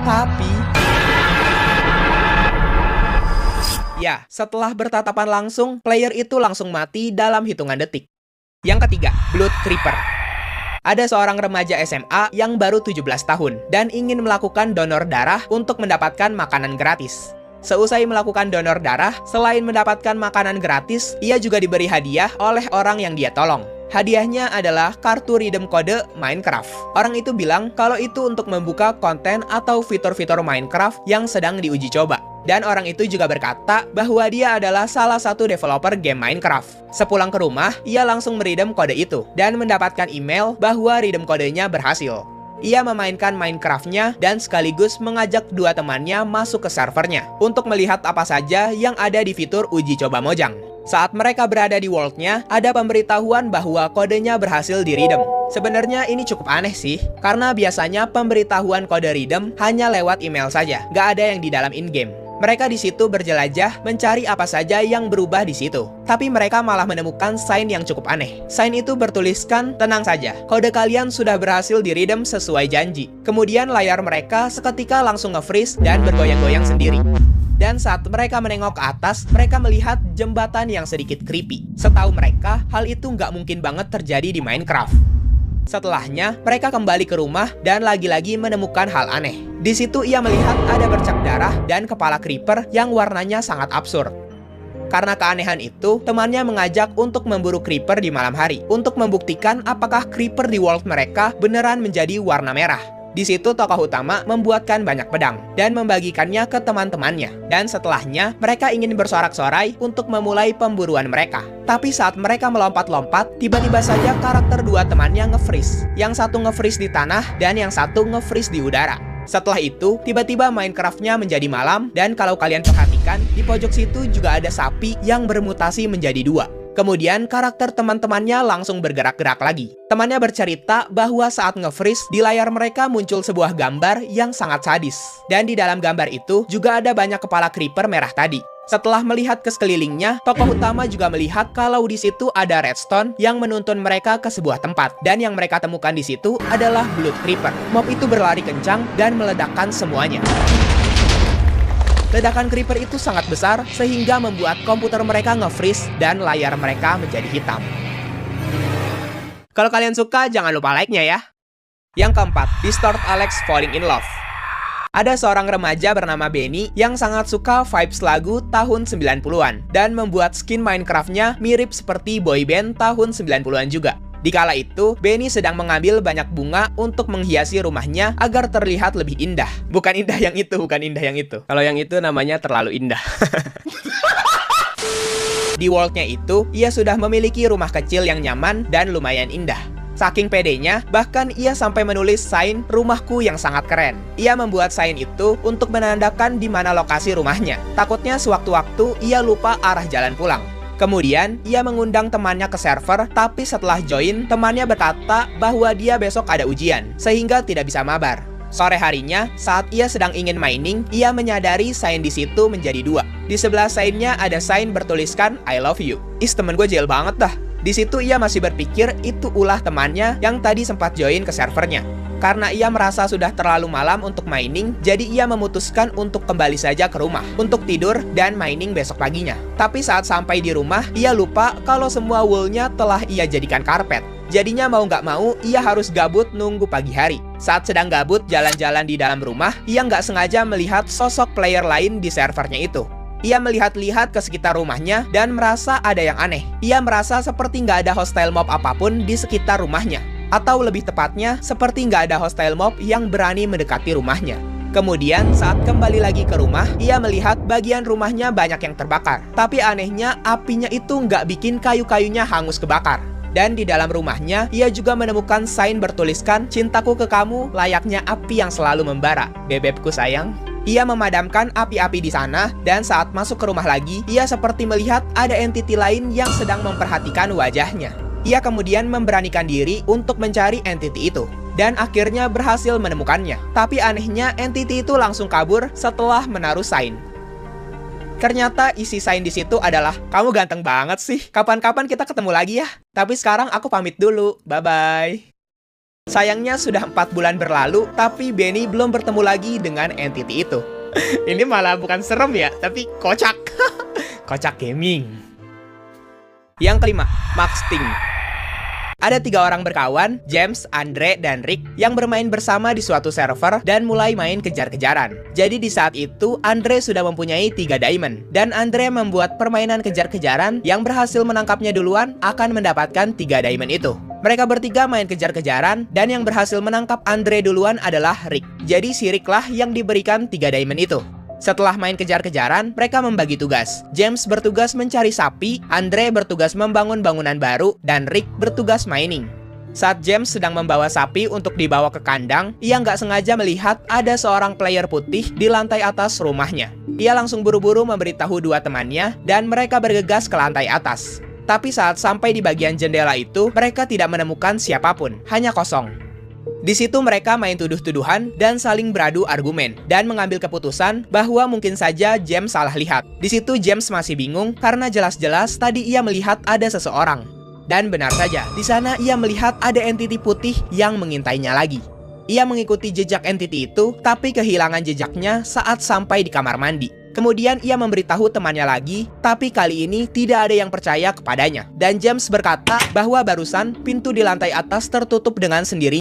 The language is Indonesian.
Tapi ya, setelah bertatapan langsung, player itu langsung mati dalam hitungan detik. Yang ketiga, Blood Creeper. Ada seorang remaja SMA yang baru 17 tahun dan ingin melakukan donor darah untuk mendapatkan makanan gratis. Seusai melakukan donor darah, selain mendapatkan makanan gratis, ia juga diberi hadiah oleh orang yang dia tolong. Hadiahnya adalah kartu redeem kode Minecraft. Orang itu bilang kalau itu untuk membuka konten atau fitur-fitur Minecraft yang sedang diuji coba. Dan orang itu juga berkata bahwa dia adalah salah satu developer game Minecraft. Sepulang ke rumah, ia langsung meredeem kode itu dan mendapatkan email bahwa redeem kodenya berhasil. Ia memainkan Minecraft-nya dan sekaligus mengajak dua temannya masuk ke servernya untuk melihat apa saja yang ada di fitur uji coba Mojang. Saat mereka berada di world-nya, ada pemberitahuan bahwa kodenya berhasil di-redeem. Sebenarnya ini cukup aneh sih, karena biasanya pemberitahuan kode redeem hanya lewat email saja, nggak ada yang di dalam in-game. Mereka di situ berjelajah mencari apa saja yang berubah di situ. Tapi mereka malah menemukan sign yang cukup aneh. Sign itu bertuliskan, tenang saja, kode kalian sudah berhasil di-redeem sesuai janji. Kemudian layar mereka seketika langsung nge-freeze dan bergoyang-goyang sendiri. Dan saat mereka menengok ke atas, mereka melihat jembatan yang sedikit creepy. Setahu mereka, hal itu nggak mungkin banget terjadi di Minecraft. Setelahnya, mereka kembali ke rumah dan lagi-lagi menemukan hal aneh. Di situ ia melihat ada bercak darah dan kepala creeper yang warnanya sangat absurd. Karena keanehan itu, temannya mengajak untuk memburu creeper di malam hari untuk membuktikan apakah creeper di world mereka beneran menjadi warna merah. Di situ tokoh utama membuatkan banyak pedang dan membagikannya ke teman-temannya. Dan setelahnya, mereka ingin bersorak-sorai untuk memulai pemburuan mereka. Tapi saat mereka melompat-lompat, tiba-tiba saja karakter dua temannya nge-freeze. Yang satu nge-freeze di tanah dan yang satu nge-freeze di udara. Setelah itu, tiba-tiba Minecraft-nya menjadi malam dan kalau kalian perhatikan, di pojok situ juga ada sapi yang bermutasi menjadi dua. Kemudian karakter teman-temannya langsung bergerak-gerak lagi. Temannya bercerita bahwa saat nge-freeze, di layar mereka muncul sebuah gambar yang sangat sadis. Dan di dalam gambar itu juga ada banyak kepala creeper merah tadi. Setelah melihat ke sekelilingnya, tokoh utama juga melihat kalau di situ ada redstone yang menuntun mereka ke sebuah tempat. Dan yang mereka temukan di situ adalah Blood Creeper. Mob itu berlari kencang dan meledakkan semuanya. Ledakan creeper itu sangat besar sehingga membuat komputer mereka nge-freeze dan layar mereka menjadi hitam. Kalau kalian suka, jangan lupa like-nya ya. Yang keempat, Distort Alex Falling in Love. Ada seorang remaja bernama Benny yang sangat suka vibes lagu tahun 90-an dan membuat skin Minecraft-nya mirip seperti boyband tahun 90-an juga. Dikala itu, Benny sedang mengambil banyak bunga untuk menghiasi rumahnya agar terlihat lebih indah. Bukan indah yang itu, bukan indah yang itu. Kalau yang itu namanya terlalu indah. Di world-nya itu, ia sudah memiliki rumah kecil yang nyaman dan lumayan indah. Saking pedenya, bahkan ia sampai menulis sign rumahku yang sangat keren. Ia membuat sign itu untuk menandakan di mana lokasi rumahnya. Takutnya sewaktu-waktu ia lupa arah jalan pulang. Kemudian, ia mengundang temannya ke server, tapi setelah join, temannya berkata bahwa dia besok ada ujian, sehingga tidak bisa mabar. Sore harinya, saat ia sedang ingin mining, ia menyadari sign di situ menjadi dua. Di sebelah sign-nya ada sign bertuliskan I love you. Temen gue jail banget dah. Di situ ia masih berpikir itu ulah temannya yang tadi sempat join ke servernya. Karena ia merasa sudah terlalu malam untuk mining, jadi ia memutuskan untuk kembali saja ke rumah untuk tidur dan mining besok paginya. Tapi saat sampai di rumah, ia lupa kalau semua wool-nya telah ia jadikan karpet. Jadinya mau nggak mau, ia harus gabut nunggu pagi hari. Saat sedang gabut jalan-jalan di dalam rumah, ia nggak sengaja melihat sosok player lain di servernya itu. Ia melihat-lihat ke sekitar rumahnya dan merasa ada yang aneh. Ia merasa seperti nggak ada hostile mob apapun di sekitar rumahnya. Atau lebih tepatnya, seperti nggak ada hostile mob yang berani mendekati rumahnya. Kemudian, saat kembali lagi ke rumah, ia melihat bagian rumahnya banyak yang terbakar. Tapi anehnya, apinya itu nggak bikin kayu-kayunya hangus kebakar. Dan di dalam rumahnya, ia juga menemukan sign bertuliskan, cintaku ke kamu layaknya api yang selalu membara. Bebekku sayang. Ia memadamkan api-api di sana, dan saat masuk ke rumah lagi, ia seperti melihat ada entity lain yang sedang memperhatikan wajahnya. Ia kemudian memberanikan diri untuk mencari entity itu, dan akhirnya berhasil menemukannya. Tapi anehnya, entity itu langsung kabur setelah menaruh sign. Ternyata isi sign di situ adalah, kamu ganteng banget sih, kapan-kapan kita ketemu lagi ya. Tapi sekarang aku pamit dulu, bye-bye. Sayangnya sudah 4 bulan berlalu, tapi Benny belum bertemu lagi dengan entity itu. Ini malah bukan serem ya, tapi kocak. Kocak gaming. Yang kelima, Max Ting. Ada 3 orang berkawan, James, Andre, dan Rick, yang bermain bersama di suatu server dan mulai main kejar-kejaran. Jadi di saat itu, Andre sudah mempunyai 3 diamond. Dan Andre membuat permainan kejar-kejaran yang berhasil menangkapnya duluan akan mendapatkan 3 diamond itu. Mereka bertiga main kejar-kejaran, dan yang berhasil menangkap Andre duluan adalah Rick. Jadi si Rick lah yang diberikan 3 diamond itu. Setelah main kejar-kejaran, mereka membagi tugas. James bertugas mencari sapi, Andre bertugas membangun bangunan baru, dan Rick bertugas mining. Saat James sedang membawa sapi untuk dibawa ke kandang, ia nggak sengaja melihat ada seorang player putih di lantai atas rumahnya. Ia langsung buru-buru memberitahu 2 temannya, dan mereka bergegas ke lantai atas. Tapi saat sampai di bagian jendela itu, mereka tidak menemukan siapapun, hanya kosong. Di situ mereka main tuduh-tuduhan dan saling beradu argumen dan mengambil keputusan bahwa mungkin saja James salah lihat. Di situ James masih bingung karena jelas-jelas tadi ia melihat ada seseorang. Dan benar saja, di sana ia melihat ada entity putih yang mengintainya lagi. Ia mengikuti jejak entity itu, tapi kehilangan jejaknya saat sampai di kamar mandi. Kemudian ia memberitahu temannya lagi, tapi kali ini tidak ada yang percaya kepadanya. Dan James berkata bahwa barusan pintu di lantai atas tertutup dengan sendirinya.